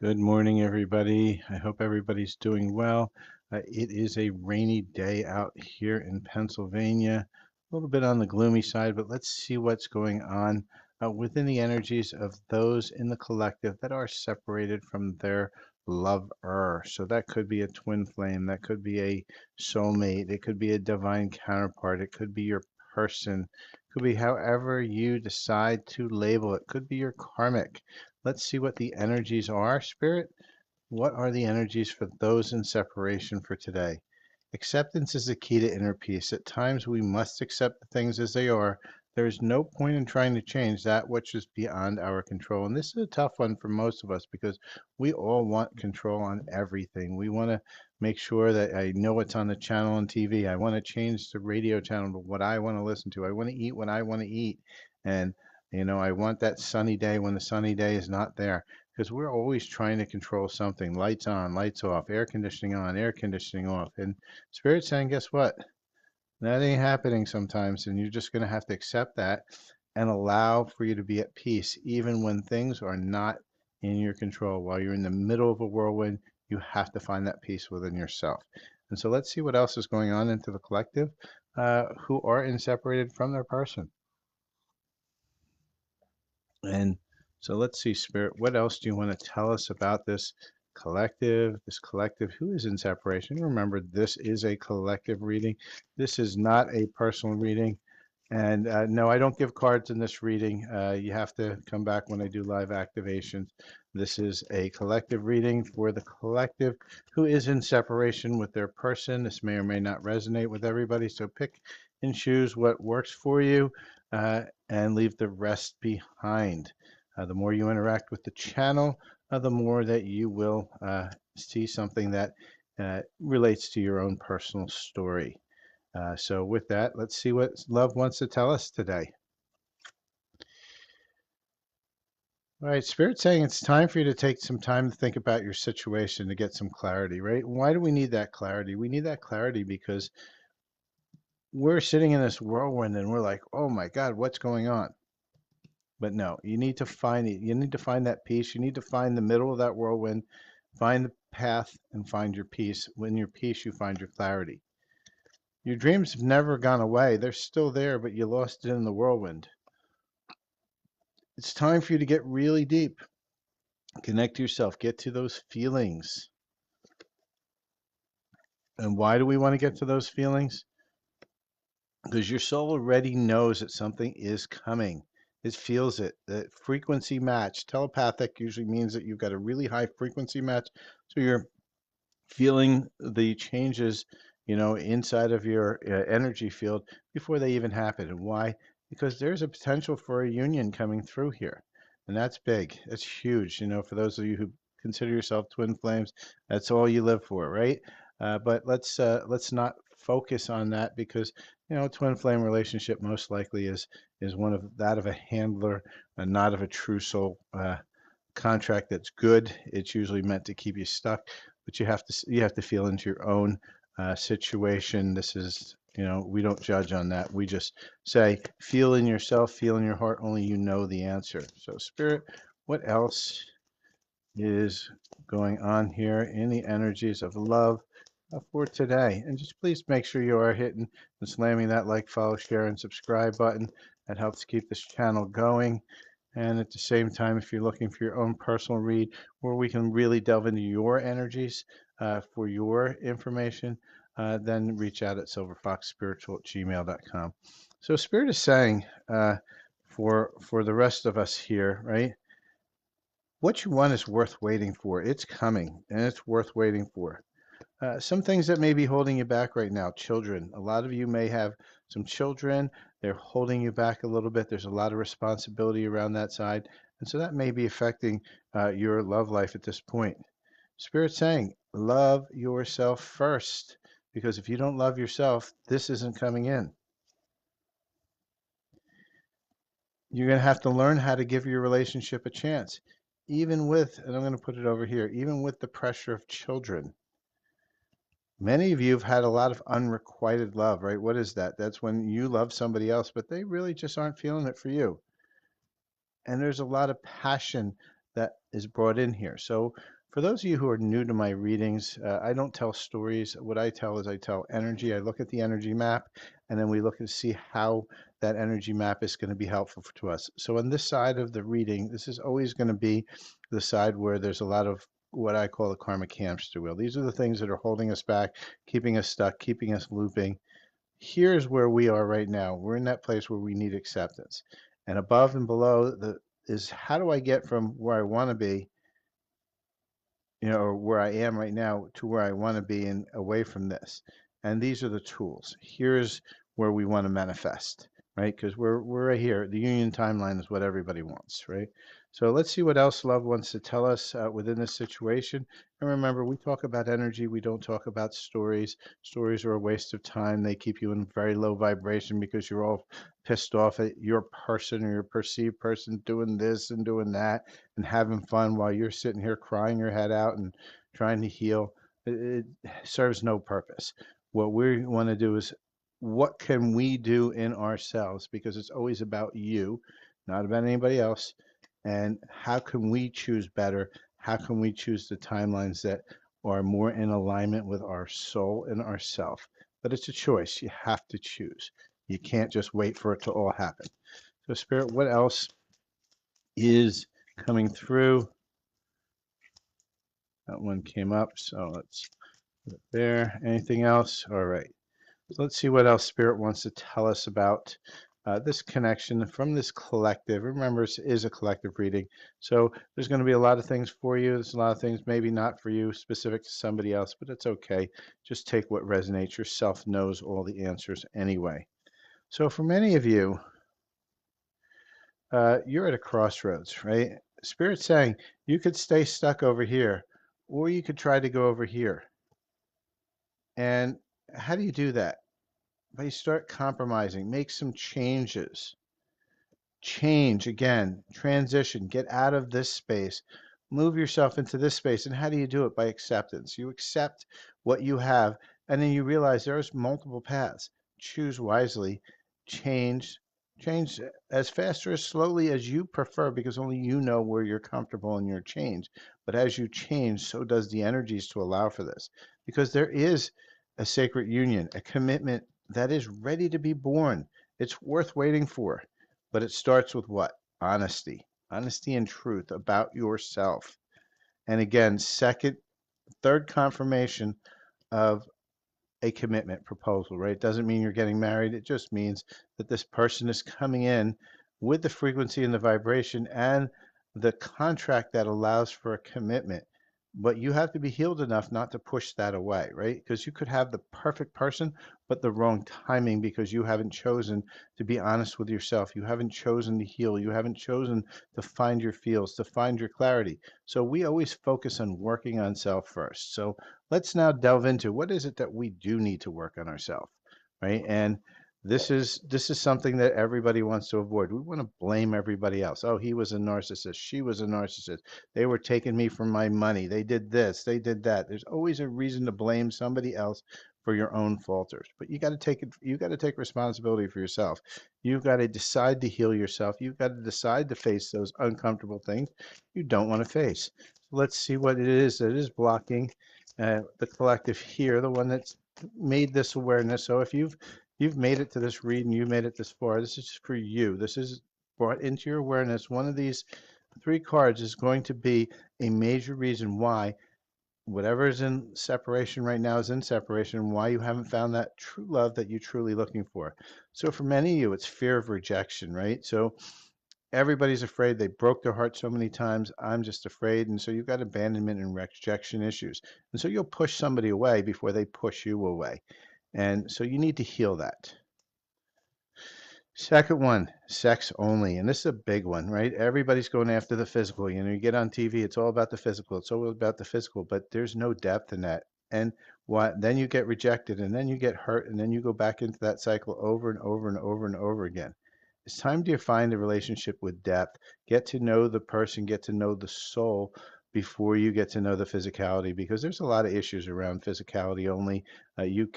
Good morning, everybody. I hope everybody's doing well. It is a rainy day out here in Pennsylvania, a little bit on the gloomy side, but let's see what's going on within the energies of those in the collective that are separated from their lover. So that could be a twin flame, that could be a soulmate, it could be a divine counterpart, it could be your person, it could be however you decide to label it, could be your karmic. Let's see what the energies are, Spirit. What are the energies for those in separation for today? Acceptance is the key to inner peace. At times we must accept the things as they are. There is no point in trying to change that which is beyond our control. And this is a tough one for most of us because we all want control on everything. We want to make sure that I know what's on the channel on TV. I want to change the radio channel to what I want to listen to. I want to eat what I want to eat. And I want that sunny day when the sunny day is not there because we're always trying to control something. Lights on, lights off, air conditioning on, air conditioning off. And Spirit's saying, guess what? That ain't happening sometimes, and you're just going to have to accept that and allow for you to be at peace, even when things are not in your control. While you're in the middle of a whirlwind, you have to find that peace within yourself. And so let's see what else is going on into the collective who are inseparated from their person. And so let's see, Spirit, what else do you want to tell us about this collective who is in separation? Remember, this is a collective reading. This is not a personal reading. And no, I don't give cards in this reading. You have to come back when I do live activations. This is a collective reading for the collective who is in separation with their person. This may or may not resonate with everybody, so pick and choose what works for you and leave the rest behind. The more you interact with the channel, the more that you will see something that relates to your own personal story. So with that, let's see what love wants to tell us today. All right, Spirit's saying it's time for you to take some time to think about your situation to get some clarity, right? Why do we need that clarity? We need that clarity because we're sitting in this whirlwind and we're like, oh my God, what's going on? But no, you need to find it. You need to find that peace. You need to find the middle of that whirlwind, find the path and find your peace. When your peace, you find your clarity. Your dreams have never gone away. They're still there, but you lost it in the whirlwind. It's time for you to get really deep. Connect to yourself. Get to those feelings. And why do we want to get to those feelings? Because your soul already knows that something is coming. It feels it. The frequency match. Telepathic usually means that you've got a really high frequency match. So you're feeling the changes, inside of your energy field before they even happen. And why? Because there's a potential for a union coming through here. And that's big. That's huge. For those of you who consider yourself twin flames, that's all you live for, right? But let's not focus on that because a twin flame relationship most likely is one of that of a handler, and not of a true soul contract that's good. It's usually meant to keep you stuck, but you have to feel into your own situation. This is we don't judge on that. We just say feel in yourself, feel in your heart. Only you know the answer. So Spirit, what else is going on here in the energies of love for today? And just please make sure you are hitting and slamming that like, follow, share, and subscribe button. That helps keep this channel going. And at the same time, if you're looking for your own personal read where we can really delve into your energies for your information, then reach out at silverfoxspiritual@gmail.com. So Spirit is saying for the rest of us here, right? What you want is worth waiting for. It's coming, and it's worth waiting for. Some things that may be holding you back right now, children. A lot of you may have some children. They're holding you back a little bit. There's a lot of responsibility around that side. And so that may be affecting your love life at this point. Spirit's saying, love yourself first. Because if you don't love yourself, this isn't coming in. You're going to have to learn how to give your relationship a chance. Even with, and I'm going to put it over here, even with the pressure of children. Many of you have had a lot of unrequited love, right? What is that? That's when you love somebody else, but they really just aren't feeling it for you. And there's a lot of passion that is brought in here. So for those of you who are new to my readings, I don't tell stories. What I tell is I tell energy. I look at the energy map, and then we look and see how that energy map is going to be helpful to us. So on this side of the reading, this is always going to be the side where there's a lot of what I call the karmic hamster wheel. These are the things that are holding us back, keeping us stuck, keeping us looping. Here's where we are right now. We're in that place where we need acceptance. And above and below is how do I get from where I want to be, or where I am right now to where I want to be and away from this. And these are the tools. Here's where we want to manifest, right? Because we're right here. The union timeline is what everybody wants, right? So let's see what else love wants to tell us within this situation. And remember, we talk about energy. We don't talk about stories. Stories are a waste of time. They keep you in very low vibration because you're all pissed off at your person or your perceived person doing this and doing that and having fun while you're sitting here crying your head out and trying to heal. It serves no purpose. What we want to do is what can we do in ourselves, because it's always about you, not about anybody else. And how can we choose better? How can we choose the timelines that are more in alignment with our soul and ourself? But it's a choice. You have to choose. You can't just wait for it to all happen. So, Spirit, what else is coming through? That one came up, so let's put it there. Anything else? All right. So let's see what else Spirit wants to tell us about this connection from this collective. Remember, it is a collective reading, so there's going to be a lot of things for you. There's a lot of things maybe not for you, specific to somebody else, but it's okay. Just take what resonates. Yourself knows all the answers anyway. So for many of you, you're at a crossroads, right? Spirit's saying you could stay stuck over here, or you could try to go over here. And how do you do that? But you start compromising, make some changes. Change again, transition, get out of this space, move yourself into this space. And how do you do it? By acceptance. You accept what you have, and then you realize there's multiple paths. Choose wisely, change, change as fast or as slowly as you prefer, because only you know where you're comfortable in your change. But as you change, so does the energies to allow for this, because there is a sacred union, a commitment that is ready to be born. It's worth waiting for. But it starts with what? Honesty. Honesty and truth about yourself. And again, third confirmation of a commitment proposal, right? It doesn't mean you're getting married. It just means that this person is coming in with the frequency and the vibration and the contract that allows for a commitment. But you have to be healed enough not to push that away, right? Because you could have the perfect person, but the wrong timing, because you haven't chosen to be honest with yourself. You haven't chosen to heal. You haven't chosen to find your feels, to find your clarity. So we always focus on working on self first. So let's now delve into what is it that we do need to work on ourselves, right? And this is something that everybody wants to avoid. We want to blame everybody else. Oh, he was a narcissist. She was a narcissist. They were taking me for my money. They did this. They did that. There's always a reason to blame somebody else for your own falters. But you got to take it. You got to take responsibility for yourself. You've got to decide to heal yourself. You've got to decide to face those uncomfortable things you don't want to face. Let's see what it is that is blocking the collective here, the one that's made this awareness. So if you've made it to this read and you made it this far, this is for you. This is brought into your awareness. One of these three cards is going to be a major reason why whatever is in separation right now is in separation, why you haven't found that true love that you're truly looking for. So for many of you, it's fear of rejection, right? So everybody's afraid. They broke their heart so many times. I'm just afraid. And so you've got abandonment and rejection issues. And so you'll push somebody away before they push you away. And so you need to heal that. Second one, sex only. And this is a big one, right? Everybody's going after the physical. You get on TV, it's all about the physical. It's all about the physical, but there's no depth in that. And then you get rejected, and then you get hurt, and then you go back into that cycle over and over and over and over again. It's time to find a relationship with depth. Get to know the person, get to know the soul before you get to know the physicality, because there's a lot of issues around physicality only. You'll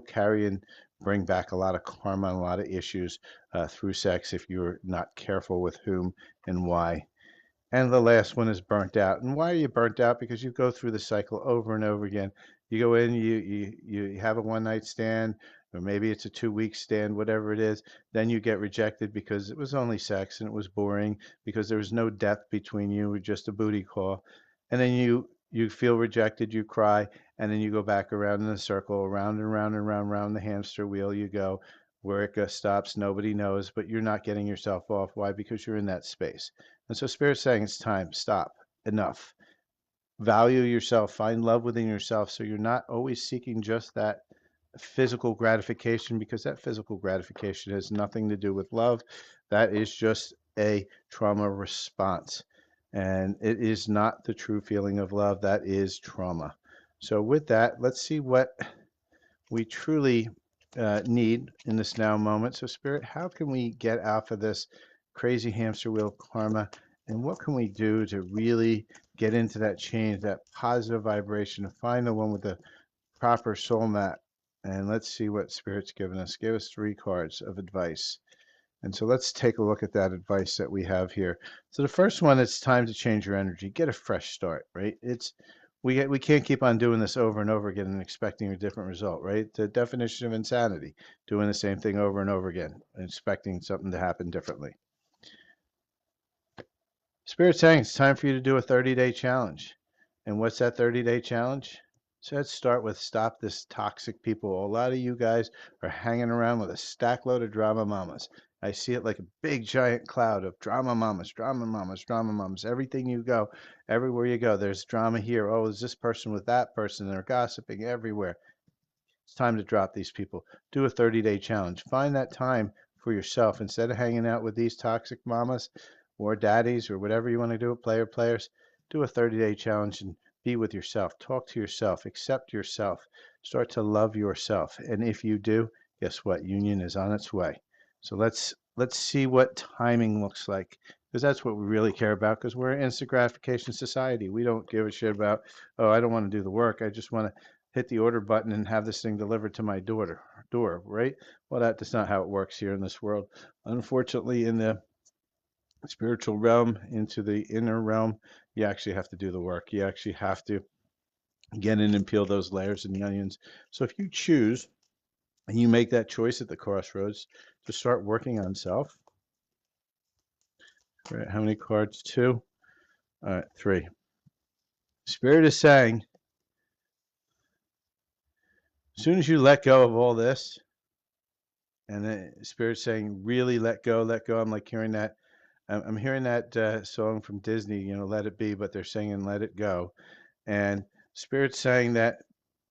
carry and bring back a lot of karma and a lot of issues through sex if you're not careful with whom and why. And the last one is burnt out. And why are you burnt out? Because you go through the cycle over and over again. You go in, you have a one night stand, or maybe it's a 2 week stand, whatever it is. Then you get rejected because it was only sex and it was boring because there was no depth between you, or just a booty call. And then you feel rejected, you cry, and then you go back around in a circle, around and around and around, around the hamster wheel you go. Where it stops, nobody knows, but you're not getting yourself off. Why? Because you're in that space. And so Spirit's saying it's time, stop, enough. Value yourself, find love within yourself so you're not always seeking just that physical gratification because that physical gratification has nothing to do with love. That is just a trauma response. And it is not the true feeling of love. That is trauma. So, with that, let's see what we truly need in this now moment. So, Spirit, how can we get out of this crazy hamster wheel karma? And what can we do to really get into that change, that positive vibration, to find the one with the proper soul map? And let's see what Spirit's given us. Give us 3 cards of advice. And so let's take a look at that advice that we have here. So the first one, it's time to change your energy. Get a fresh start, right? We can't keep on doing this over and over again and expecting a different result, right? The definition of insanity, doing the same thing over and over again, and expecting something to happen differently. Spirit saying it's time for you to do a 30-day challenge. And what's that 30-day challenge? So let's start with stop this toxic people. A lot of you guys are hanging around with a stack load of drama mamas. I see it like a big giant cloud of drama mamas, drama mamas, drama mamas. Everything you go, everywhere you go, there's drama here. Oh, is this person with that person? They're gossiping everywhere. It's time to drop these people. Do a 30-day challenge. Find that time for yourself. Instead of hanging out with these toxic mamas or daddies or whatever you want to do, players, do a 30-day challenge and be with yourself. Talk to yourself. Accept yourself. Start to love yourself. And if you do, guess what? Union is on its way. So let's see what timing looks like because that's what we really care about because we're an instant gratification society. We don't give a shit about, oh, I don't want to do the work. I just want to hit the order button and have this thing delivered to my door, right? Well, that's not how it works here in this world. Unfortunately, in the spiritual realm, into the inner realm, you actually have to do the work. You actually have to get in and peel those layers and the onions. So if you choose and you make that choice at the crossroads to start working on self, right? How many cards? 2. All right, 3. Spirit is saying, as soon as you let go of all this, and the Spirit's saying, really let go, let go. I'm like hearing that. I'm hearing that song from Disney, Let It Be, but they're singing Let It Go. And Spirit's saying that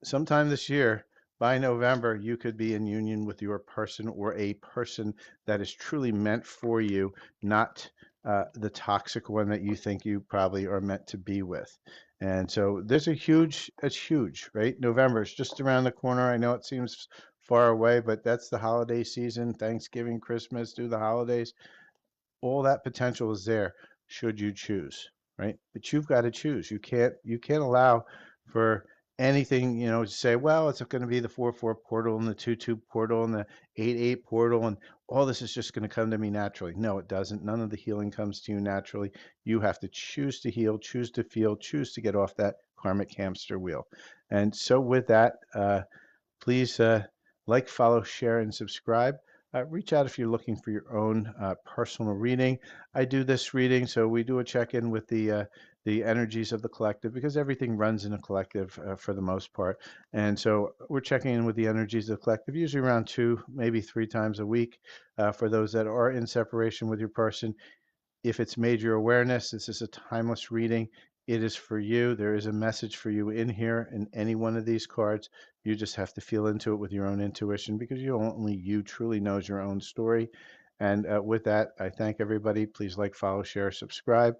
sometime this year, by November, you could be in union with your person or a person that is truly meant for you, not the toxic one that you think you probably are meant to be with. And so it's huge, right? November is just around the corner. I know it seems far away, but that's the holiday season, Thanksgiving, Christmas, through the holidays. All that potential is there should you choose, right? But you've got to choose. You can't allow for anything, to say, well, it's going to be the 4-4 portal and the 2-2 portal and the 8-8 portal and all this is just going to come to me naturally. No, it doesn't. None of the healing comes to you naturally. You have to choose to heal, choose to feel, choose to get off that karmic hamster wheel. And so with that, please like, follow, share, and subscribe. Reach out if you're looking for your own personal reading. I do this reading, so we do a check-in with the energies of the collective because everything runs in a collective for the most part. And so we're checking in with the energies of the collective, usually around 2, maybe 3 times a week for those that are in separation with your person. If it's major awareness, this is a timeless reading. It is for you. There is a message for you in here in any one of these cards. You just have to feel into it with your own intuition because only you truly knows your own story. And with that, I thank everybody. Please like, follow, share, subscribe.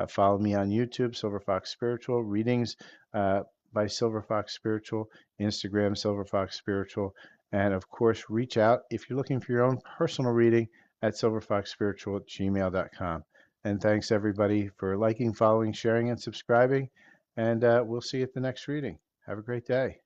Follow me on YouTube, Silver Fox Spiritual, readings by Silver Fox Spiritual, Instagram, Silver Fox Spiritual. And of course, reach out if you're looking for your own personal reading at silverfoxspiritual@gmail.com. And thanks everybody for liking, following, sharing, and subscribing. And we'll see you at the next reading. Have a great day.